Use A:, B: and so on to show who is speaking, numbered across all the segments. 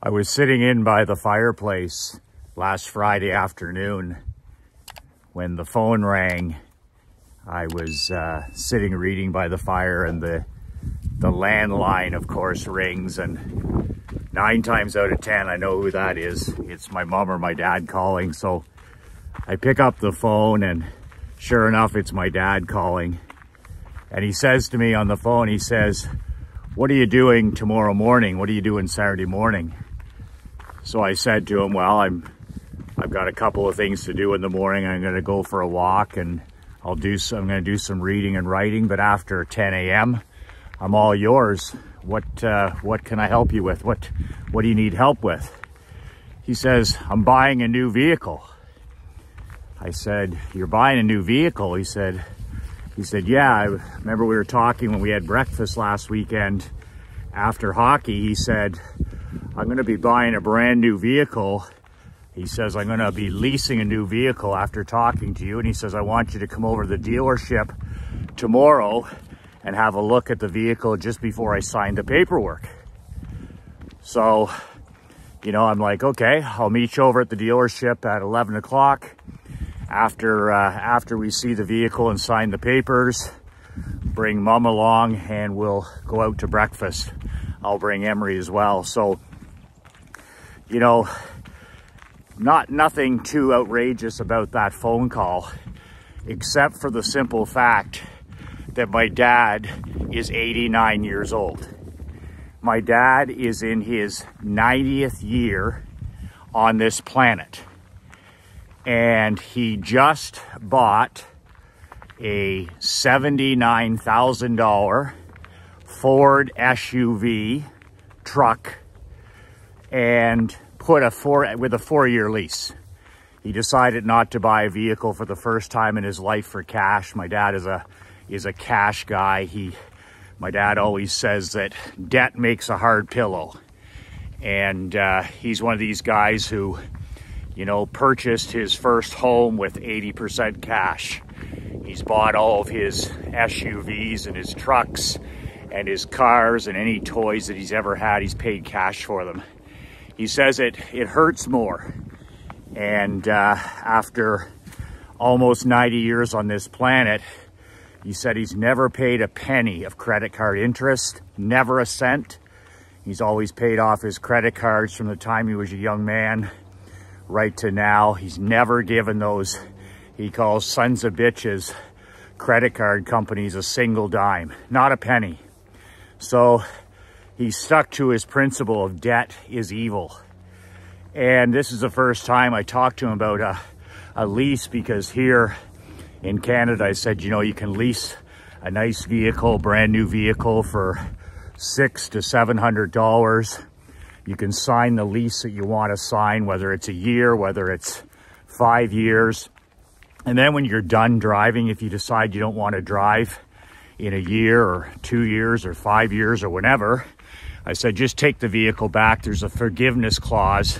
A: I was sitting in by the fireplace last Friday afternoon when the phone rang. I was sitting reading by the fire, and the landline, of course, rings, and 9 times out of 10 I know who that is. It's my mom or my dad calling. So I pick up the phone, and sure enough, it's my dad calling. And he says to me on the phone, he says, "What are you doing tomorrow morning? What are you doing Saturday morning?" So I said to him, "Well, I've got a couple of things to do in the morning. I'm going to go for a walk, and I'm going to do some reading and writing, but after 10 a.m., I'm all yours. What can I help you with? What do you need help with?" He says, "I'm buying a new vehicle." I said, "You're buying a new vehicle?" He said, "Yeah, I remember we were talking when we had breakfast last weekend after hockey." He said, "I'm going to be buying a brand new vehicle." He says, "I'm going to be leasing a new vehicle after talking to you." And he says, "I want you to come over to the dealership tomorrow and have a look at the vehicle just before I sign the paperwork." So, I'm like, okay, I'll meet you over at the dealership at 11 o'clock. After we see the vehicle and sign the papers, bring Mom along and we'll go out to breakfast. I'll bring Emery as well. So, nothing too outrageous about that phone call, except for the simple fact that my dad is 89 years old. My dad is in his 90th year on this planet. And he just bought a $79,000 Ford SUV truck and with a 4-year lease. He decided not to buy a vehicle for the first time in his life for cash. My dad is a cash guy. My dad always says that debt makes a hard pillow. And he's one of these guys who, purchased his first home with 80% cash. He's bought all of his SUVs and his trucks and his cars and any toys that he's ever had, he's paid cash for them. He says it hurts more. And after almost 90 years on this planet, he said he's never paid a penny of credit card interest, never a cent. He's always paid off his credit cards from the time he was a young man right to now. He's never given those, he calls sons of bitches, credit card companies a single dime, not a penny. So he stuck to his principle of debt is evil. And this is the first time I talked to him about a lease, because here in Canada, I said, you can lease a nice vehicle, brand new vehicle for $600 to $700. You can sign the lease that you want to sign, whether it's a year, whether it's 5 years. And then when you're done driving, if you decide you don't want to drive in a year or 2 years or 5 years or whatever, I said, just take the vehicle back. There's a forgiveness clause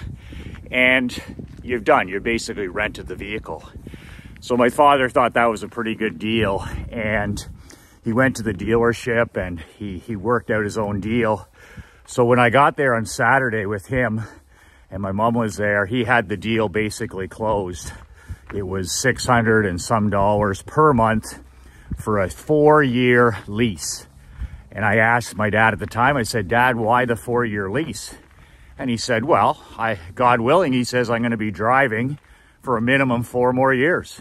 A: and you've done. You're basically rented the vehicle. So my father thought that was a pretty good deal, and he went to the dealership and he worked out his own deal. So when I got there on Saturday with him and my mom was there, he had the deal basically closed. It was $600 and some per month for a 4-year lease. And I asked my dad at the time, I said, "Dad, why the 4-year lease?" And he said, "Well, God willing," he says, "I'm going to be driving for a minimum 4 more years."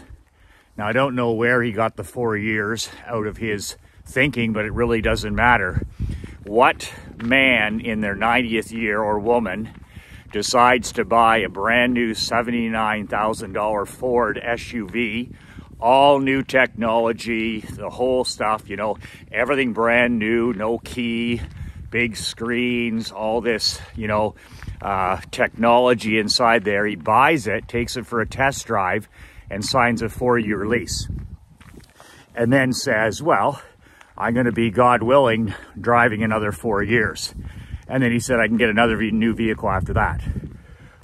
A: Now, I don't know where he got the 4 years out of his thinking, but it really doesn't matter. What man in their 90th year or woman decides to buy a brand new $79,000 Ford SUV, all new technology, the whole stuff, everything brand new, no key, big screens, all this, technology inside there. He buys it, takes it for a test drive, and signs a 4-year lease. And then says, "Well, I'm going to be, God willing, driving another 4 years." And then he said, "I can get another new vehicle after that."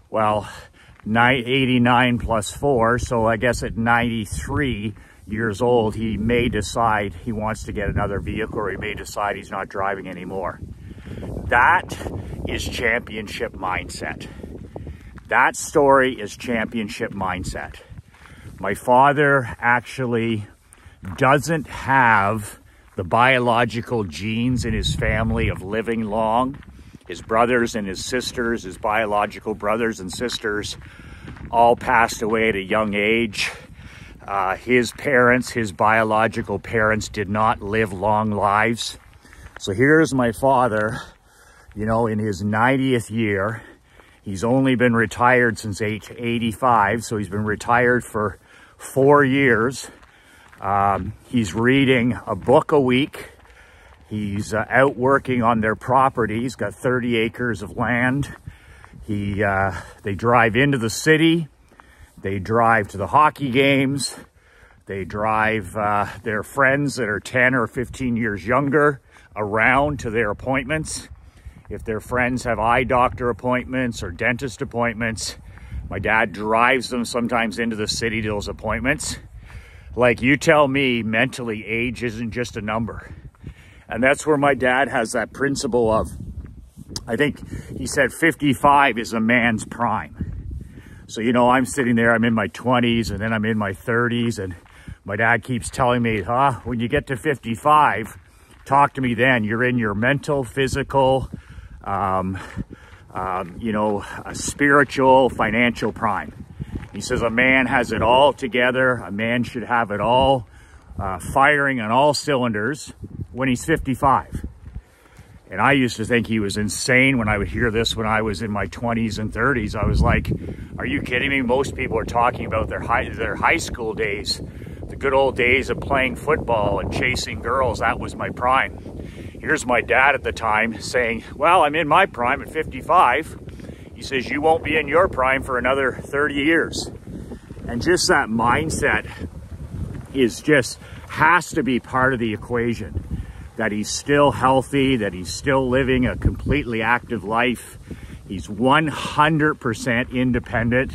A: Well, 89 plus 4, so I guess at 93 years old, he may decide he wants to get another vehicle, or he may decide he's not driving anymore. That is championship mindset. That story is championship mindset. My father actually doesn't have the biological genes in his family of living long. His brothers and his sisters, his biological brothers and sisters, all passed away at a young age. His parents, his biological parents, did not live long lives. So here's my father, you know, in his 90th year. He's only been retired since age 85, so he's been retired for 4 years. He's reading a book a week. He's out working on their property. He's got 30 acres of land. They drive into the city. They drive to the hockey games. They drive their friends that are 10 or 15 years younger around to their appointments. If their friends have eye doctor appointments or dentist appointments, my dad drives them sometimes into the city to those appointments. Like, you tell me, mentally, age isn't just a number. And that's where my dad has that principle of, I think he said 55 is a man's prime. So, you know, I'm sitting there, I'm in my 20s and then I'm in my 30s, and my dad keeps telling me, when you get to 55, talk to me then. You're in your mental, physical, you know, a spiritual, financial prime. He says a man has it all together. A man should have it all firing on all cylinders when he's 55. And I used to think he was insane when I would hear this when I was in my 20s and 30s. I was like, are you kidding me? Most people are talking about their high school days, the good old days of playing football and chasing girls. That was my prime. Here's my dad at the time saying, well, I'm in my prime at 55. He says, you won't be in your prime for another 30 years. And just that mindset has to be part of the equation. That he's still healthy, that he's still living a completely active life. He's 100% independent,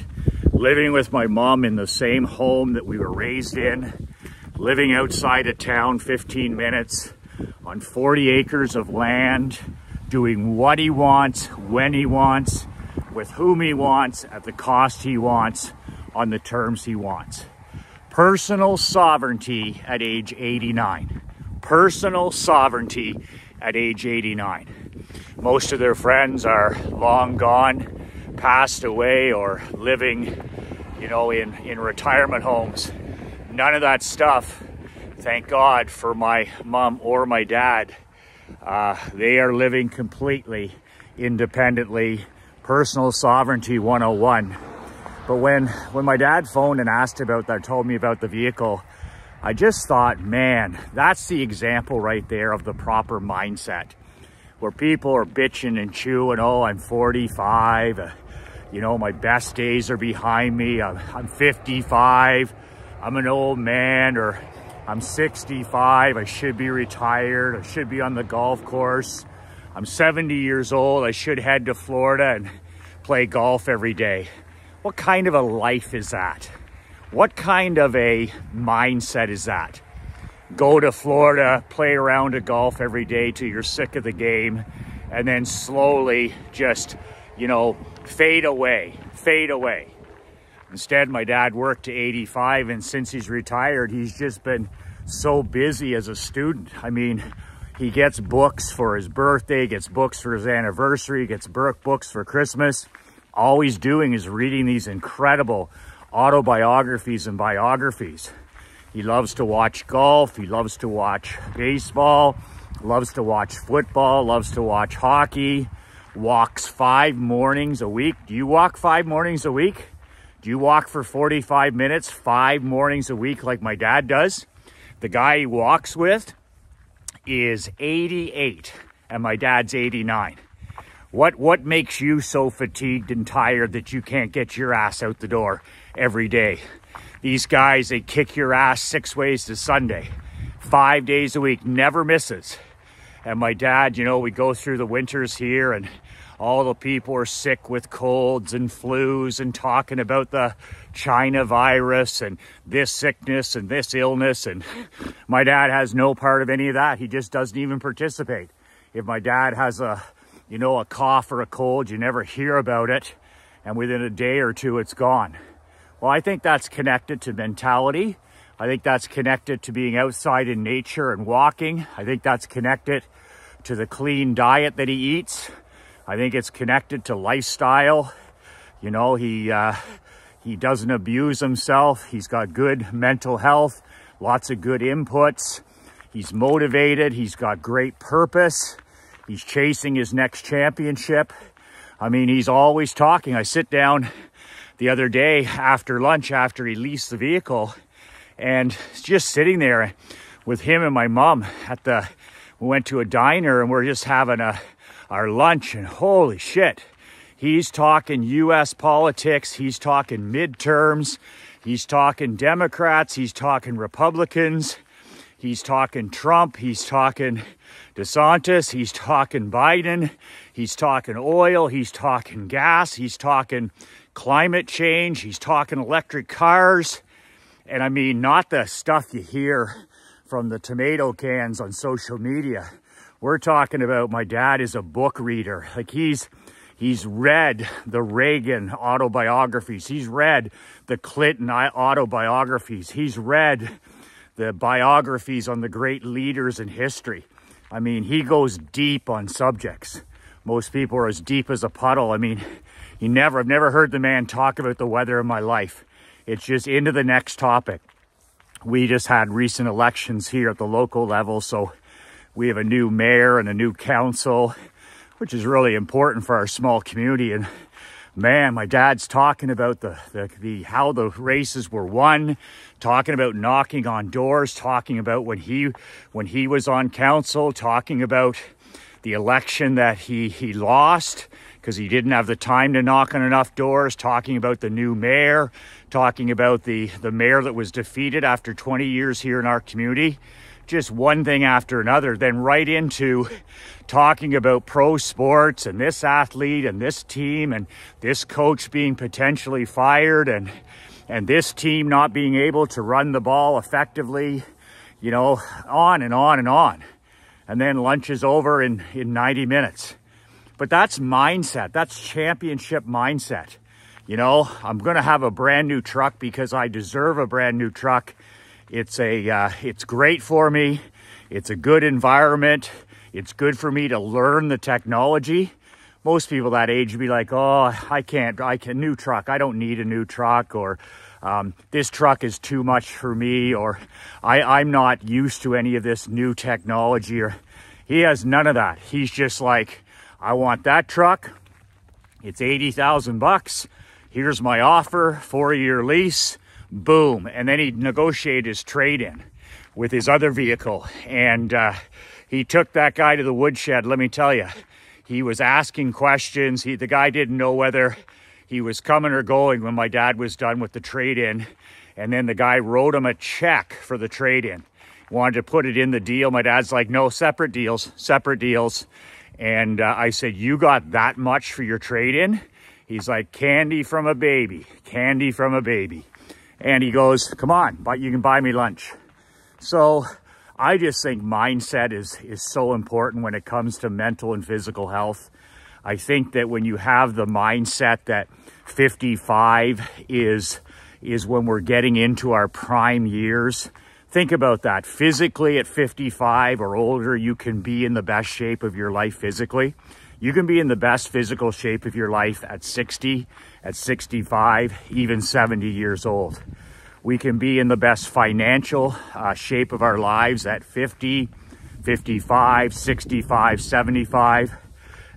A: living with my mom in the same home that we were raised in, living outside of town 15 minutes on 40 acres of land, doing what he wants, when he wants, with whom he wants, at the cost he wants, on the terms he wants. Personal sovereignty at age 89. Personal sovereignty at age 89. Most of their friends are long gone, passed away, or living, you know, in retirement homes. None of that stuff, thank God, for my mom or my dad. They are living completely independently. Personal sovereignty 101. But when my dad phoned and asked about that, told me about the vehicle, I just thought, man, that's the example right there of the proper mindset, where people are bitching and chewing, oh, I'm 45, you know, my best days are behind me, I'm 55, I'm an old man, or I'm 65, I should be retired, I should be on the golf course, I'm 70 years old, I should head to Florida and play golf every day. What kind of a life is that? What kind of a mindset is that? Go to Florida, play a round of golf every day till you're sick of the game, and then slowly just, you know, fade away. Instead, my dad worked to 85, and since he's retired, he's just been so busy as a student. I mean, he gets books for his birthday, gets books for his anniversary, gets books for Christmas. All he's doing is reading these incredible autobiographies and biographies. He loves to watch golf, he loves to watch baseball, loves to watch football, loves to watch hockey, walks 5 mornings a week. Do you walk 5 mornings a week? Do you walk for 45 minutes 5 mornings a week like my dad does? The guy he walks with is 88 and my dad's 89. What makes you so fatigued and tired that you can't get your ass out the door every day? These guys, they kick your ass 6 ways to Sunday, 5 days a week, never misses. And my dad, you know, we go through the winters here and all the people are sick with colds and flus and talking about the China virus and this sickness and this illness. And my dad has no part of any of that. He just doesn't even participate. If my dad has a you know, a cough or a cold, you never hear about it, and within a day or two, it's gone. Well, I think that's connected to mentality. I think that's connected to being outside in nature and walking. I think that's connected to the clean diet that he eats. I think it's connected to lifestyle. You know, he doesn't abuse himself. He's got good mental health, lots of good inputs. He's motivated. He's got great purpose. He's chasing his next championship. I mean, he's always talking. I sit down the other day after lunch, after he leased the vehicle, and just sitting there with him and my mom we went to a diner and we're just having our lunch, and holy shit, he's talking US politics, he's talking midterms, he's talking Democrats, he's talking Republicans, he's talking Trump, he's talking DeSantis, he's talking Biden, he's talking oil, he's talking gas, he's talking climate change, he's talking electric cars. And I mean, not the stuff you hear from the tomato cans on social media. We're talking about, my dad is a book reader. Like he's read the Reagan autobiographies. He's read the Clinton autobiographies. He's read the biographies on the great leaders in history. I mean, he goes deep on subjects. Most people are as deep as a puddle. I mean, I've never heard the man talk about the weather in my life. It's just into the next topic. We just had recent elections here at the local level, so we have a new mayor and a new council, which is really important for our small community. And man, my dad's talking about how the races were won, talking about knocking on doors, talking about when he was on council, talking about the election that he lost because he didn't have the time to knock on enough doors, talking about the new mayor, talking about the mayor that was defeated after 20 years here in our community. Just one thing after another, then right into talking about pro sports and this athlete and this team and this coach being potentially fired and this team not being able to run the ball effectively, you know, on and on and on. And then lunch is over in 90 minutes. But that's mindset. That's championship mindset. You know, I'm going to have a brand new truck because I deserve a brand new truck. It's great for me. It's a good environment. It's good for me to learn the technology. Most people that age would be like, oh, new truck. I don't need a new truck, or this truck is too much for me, or I'm not used to any of this new technology. Or he has none of that. He's just like, I want that truck. It's $80,000. Here's my offer, 4-year lease. Boom. And then he negotiated his trade-in with his other vehicle. And he took that guy to the woodshed. Let me tell you, he was asking questions. The guy didn't know whether he was coming or going when my dad was done with the trade-in. And then the guy wrote him a check for the trade-in. Wanted to put it in the deal. My dad's like, no, separate deals, separate deals. And I said, you got that much for your trade-in? He's like, candy from a baby, candy from a baby. And he goes, come on, but you can buy me lunch. So I just think mindset is so important when it comes to mental and physical health. I think that when you have the mindset that 55 is when we're getting into our prime years, think about that. Physically at 55 or older, you can be in the best shape of your life physically. You can be in the best physical shape of your life at 60, at 65, even 70 years old. We can be in the best financial shape of our lives at 50, 55, 65, 75.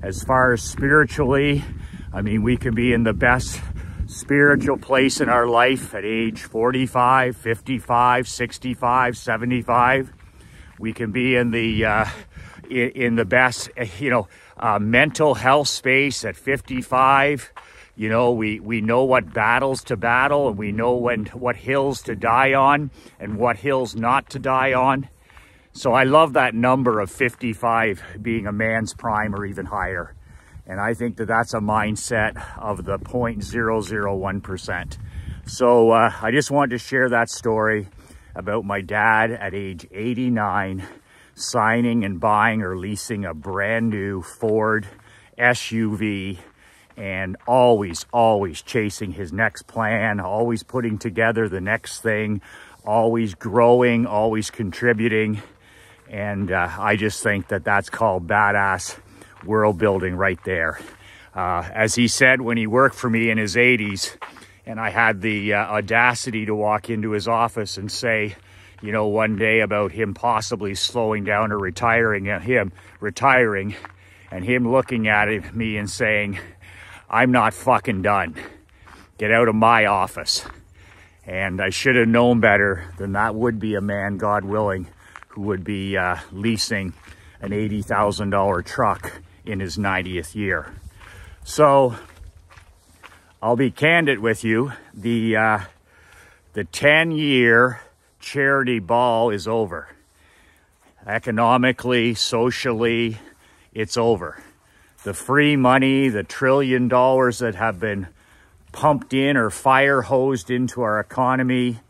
A: As far as spiritually, I mean, we can be in the best spiritual place in our life at age 45, 55, 65, 75. We can be in the best, mental health space at 55. You know, we know what battles to battle, and we know what hills to die on and what hills not to die on. So I love that number of 55 being a man's prime or even higher. And I think that that's a mindset of the 0.001%. So I just wanted to share that story about my dad at age 89 signing and buying or leasing a brand new Ford SUV, and always chasing his next plan, always putting together the next thing, always growing, always contributing. And I just think that that's called badass world building right there. As he said when he worked for me in his 80s, and I had the audacity to walk into his office and say, you know, one day about him possibly slowing down or retiring, and him looking at me and saying, I'm not fucking done. Get out of my office. And I should have known better than that would be a man, God willing, who would be leasing an $80,000 truck in his 90th year. So I'll be candid with you. The 10-year charity ball is over. Economically, socially, it's over. The free money, the $1 trillion that have been pumped in or fire hosed into our economy,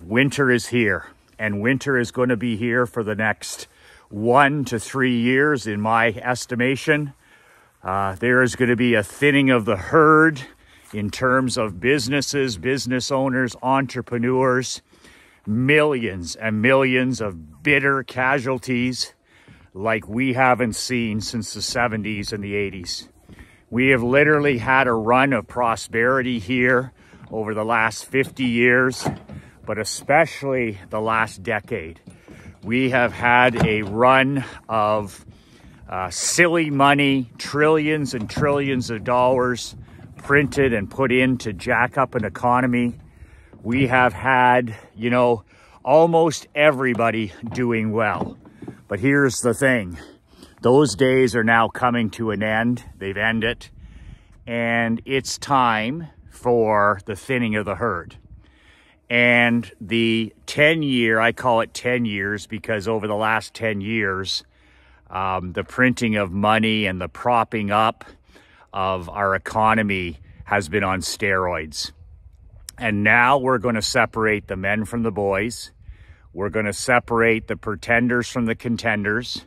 A: winter is here. And winter is going to be here for the next 1 to 3 years, in my estimation. There is going to be a thinning of the herd in terms of businesses, business owners, entrepreneurs, millions and millions of bitter casualties like we haven't seen since the 70s and the 80s. We have literally had a run of prosperity here over the last 50 years, but especially the last decade. We have had a run of silly money, trillions and trillions of dollars printed and put in to jack up an economy. We have had, you know, almost everybody doing well. But here's the thing. Those days are now coming to an end. They've ended. And it's time for the thinning of the herd. And the 10-year, I call it 10 years because over the last 10 years, the printing of money and the propping up of our economy has been on steroids. And now we're going to separate the men from the boys. We're going to separate the pretenders from the contenders.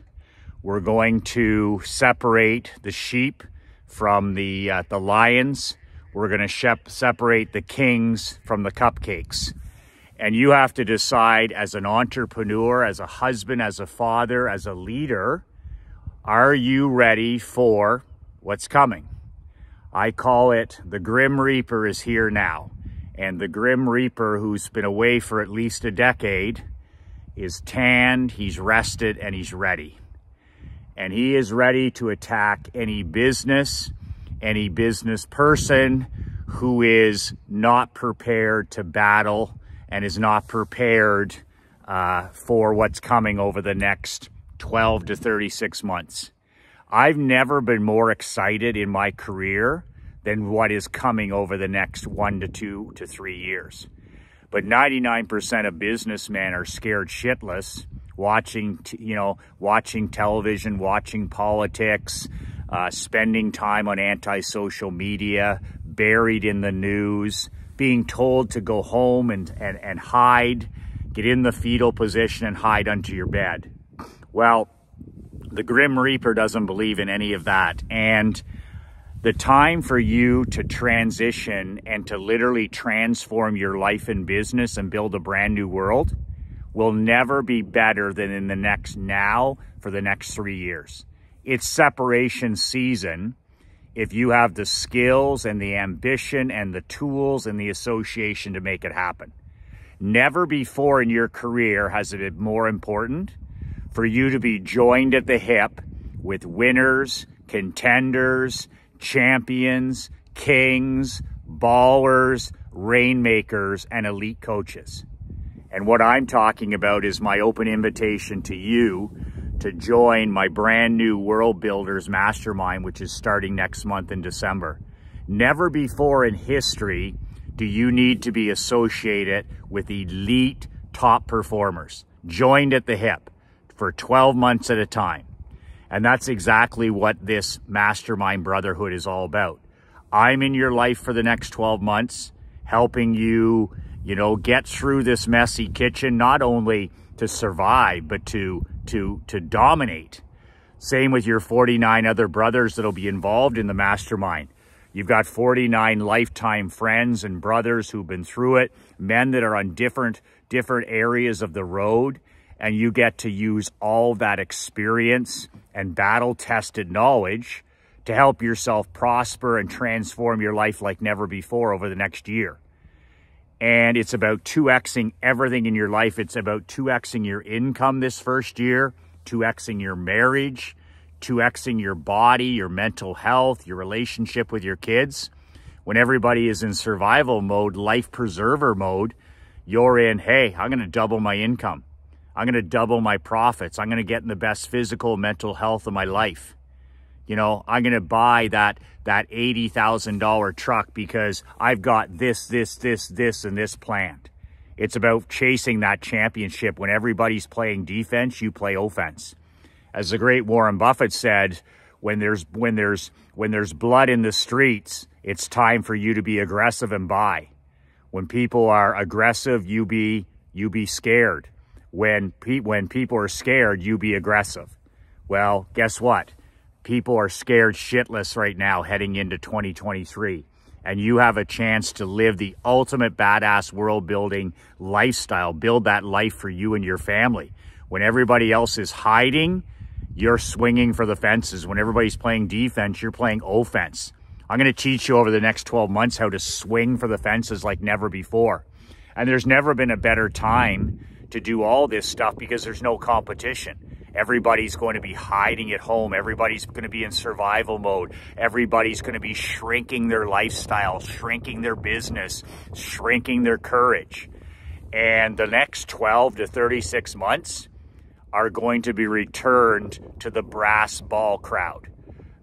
A: We're going to separate the sheep from the lions. We're going to separate the kings from the cupcakes. And you have to decide as an entrepreneur, as a husband, as a father, as a leader, are you ready for what's coming? I call it the Grim Reaper is here now. And the Grim Reaper, who's been away for at least a decade, is tanned, he's rested, and he's ready. And he is ready to attack any business person who is not prepared to battle and is not prepared for what's coming over the next 12 to 36 months. I've never been more excited in my career than what is coming over the next 1 to 2 to 3 years. But 99% of businessmen are scared shitless, watching television, watching politics, spending time on anti-social media, buried in the news, being told to go home and hide, get in the fetal position and hide under your bed. Well, the Grim Reaper doesn't believe in any of that. And the time for you to transition and to literally transform your life and business and build a brand new world will never be better than in the next now for the next 3 years. It's separation season if you have the skills and the ambition and the tools and the association to make it happen. Never before in your career has it been more important for you to be joined at the hip with winners, contenders, champions, kings, ballers, rainmakers, and elite coaches. And what I'm talking about is my open invitation to you to join my brand new World Builders Mastermind, which is starting next month in December. Never before in history do you need to be associated with elite top performers, joined at the hip for 12 months at a time. And that's exactly what this Mastermind Brotherhood is all about. I'm in your life for the next 12 months, helping you, get through this messy kitchen, not only to survive, but to dominate. Same with your 49 other brothers that'll be involved in the mastermind. You've got 49 lifetime friends and brothers who've been through it, men that are on different areas of the road, and you get to use all that experience and battle-tested knowledge to help yourself prosper and transform your life like never before over the next year. And it's about 2xing everything in your life. It's about 2xing your income this first year, 2xing your marriage, 2xing your body, your mental health, your relationship with your kids. When everybody is in survival mode, life preserver mode, you're in, hey, I'm going to double my income. I'm going to double my profits. I'm going to get in the best physical, mental health of my life. You know, I'm going to buy that $80,000 truck because I've got this, and this planned. It's about chasing that championship. When everybody's playing defense, you play offense. As the great Warren Buffett said, when there's blood in the streets, it's time for you to be aggressive and buy. When people are aggressive, you be scared. When people are scared, you be aggressive. Well, guess what? People are scared shitless right now heading into 2023. And you have a chance to live the ultimate badass world building lifestyle. Build that life for you and your family. When everybody else is hiding, you're swinging for the fences. When everybody's playing defense, you're playing offense. I'm going to teach you over the next 12 months how to swing for the fences like never before. And there's never been a better time to do all this stuff because there's no competition. Everybody's going to be hiding at home. Everybody's going to be in survival mode. Everybody's going to be shrinking their lifestyle, shrinking their business, shrinking their courage. And the next 12 to 36 months are going to be returned to the brass ball crowd.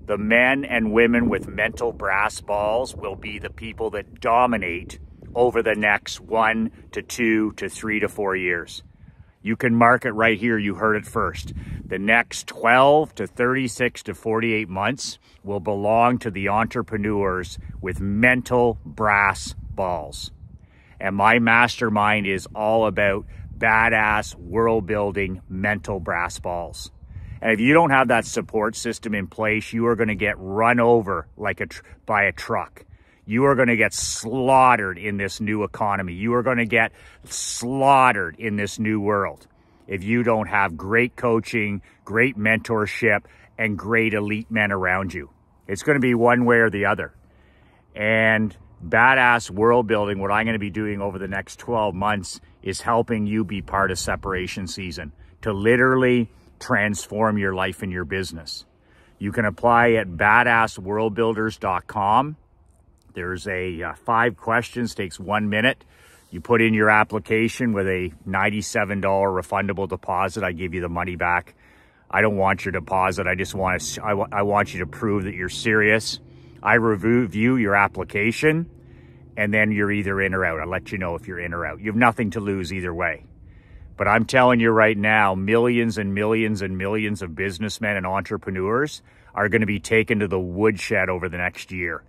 A: The men and women with mental brass balls will be the people that dominate over the next 1 to 2 to 3 to 4 years. You can mark it right here. You heard it first. The next 12 to 36 to 48 months will belong to the entrepreneurs with mental brass balls. And my mastermind is all about badass world building mental brass balls. And if you don't have that support system in place, you are going to get run over by a truck. You are going to get slaughtered in this new economy. You are going to get slaughtered in this new world if you don't have great coaching, great mentorship, and great elite men around you. It's going to be one way or the other. And badass world building, what I'm going to be doing over the next 12 months is helping you be part of separation season to literally transform your life and your business. You can apply at badassworldbuilders.com. There's 5 questions, takes 1 minute. You put in your application with a $97 refundable deposit. I give you the money back. I don't want your deposit. I just want I want you to prove that you're serious. I review your application, and then you're either in or out. I'll let you know if you're in or out. You have nothing to lose either way. But I'm telling you right now, millions and millions and millions of businessmen and entrepreneurs are going to be taken to the woodshed over the next year.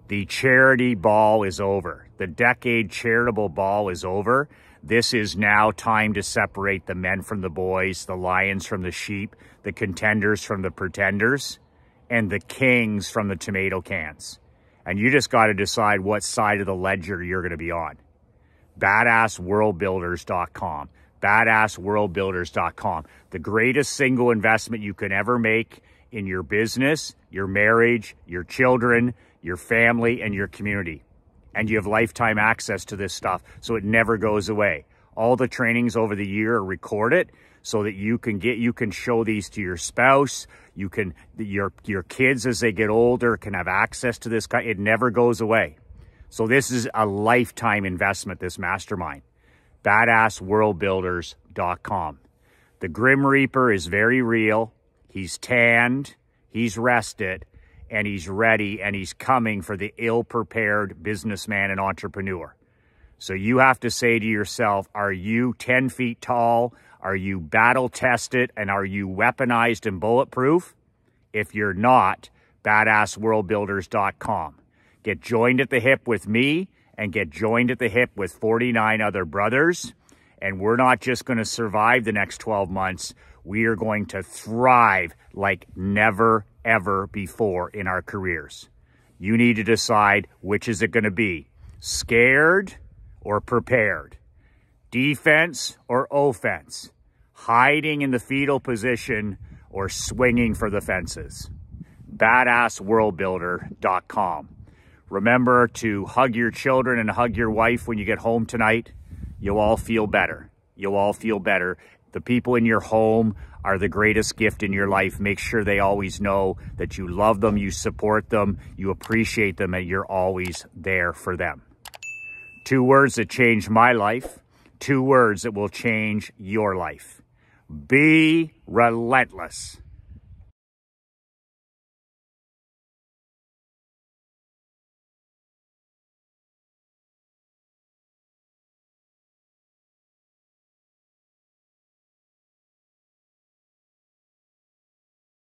A: The charity ball is over. The decade charitable ball is over. This is now time to separate the men from the boys, the lions from the sheep, the contenders from the pretenders, and the kings from the tomato cans. And you just got to decide what side of the ledger you're going to be on. Badassworldbuilders.com. Badassworldbuilders.com. The greatest single investment you can ever make in your business, your marriage, your children, your family, and your community. And you have lifetime access to this stuff, so it never goes away. All the trainings over the year are recorded so that you can show these to your spouse. Your kids as they get older can have access to this. It never goes away. So this is a lifetime investment, this mastermind. Badassworldbuilders.com. The Grim Reaper is very real. He's tanned, he's rested, and he's ready, and he's coming for the ill-prepared businessman and entrepreneur. So you have to say to yourself, are you 10 feet tall? Are you battle-tested? And are you weaponized and bulletproof? If you're not, badassworldbuilders.com. Get joined at the hip with me and get joined at the hip with 49 other brothers. And we're not just going to survive the next 12 months. we are going to thrive like never, ever before in our careers. You need to decide, which is it going to be? Scared or prepared? Defense or offense? Hiding in the fetal position or swinging for the fences? BadassWorldBuilder.com. Remember to hug your children and hug your wife when you get home tonight. You'll all feel better. You'll all feel better. The people in your home are the greatest gift in your life. Make sure they always know that you love them, you support them, you appreciate them, and you're always there for them. 2 words that changed my life. 2 words that will change your life. Be relentless.